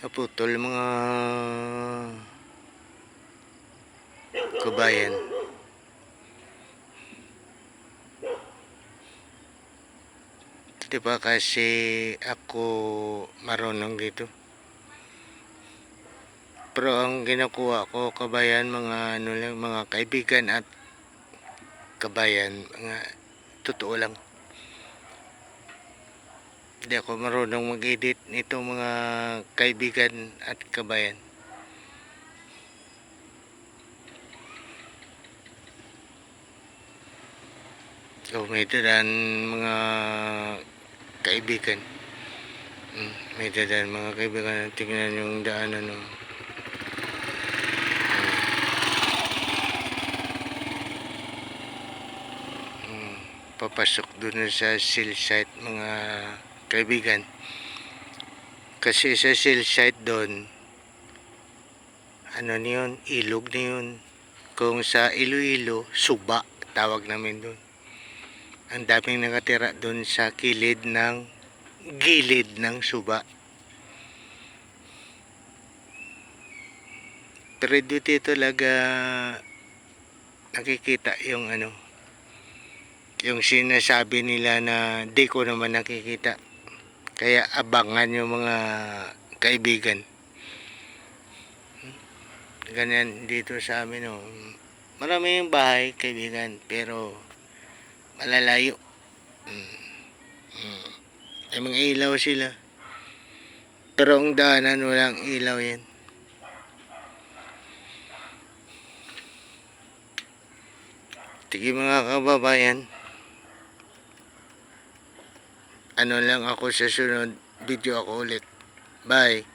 naputol mga kabayan. Diba kasi ako marunong dito. Pero ang ginakuha ko kabayan, mga ano lang, mga kaibigan at kabayan, mga totoo lang. Hindi ako marunong mag-edit nito mga kaibigan at kabayan. So may dadaan mga kaibigan. May dadaan mga kaibigan. Tingnan yung daanan no. Papasok dun sa seal site mga kaibigan. Kasi sa seal site doon, ano niyon, ilog na yun. Kung sa Iloilo, suba, tawag namin doon. Ang daming nakatira doon sa gilid ng suba. Pero dito talaga nakikita yung ano, yung sinasabi nila na di ko naman nakikita. Kaya abangan yung mga kaibigan. Ganyan dito sa amin oh. Marami yung bahay kaibigan pero malalayo. Ay mga ilaw sila. Pero ang daanan walang ilaw yan. Sige mga kababayan. Ano lang ako sa sunod video ako ulit. Bye.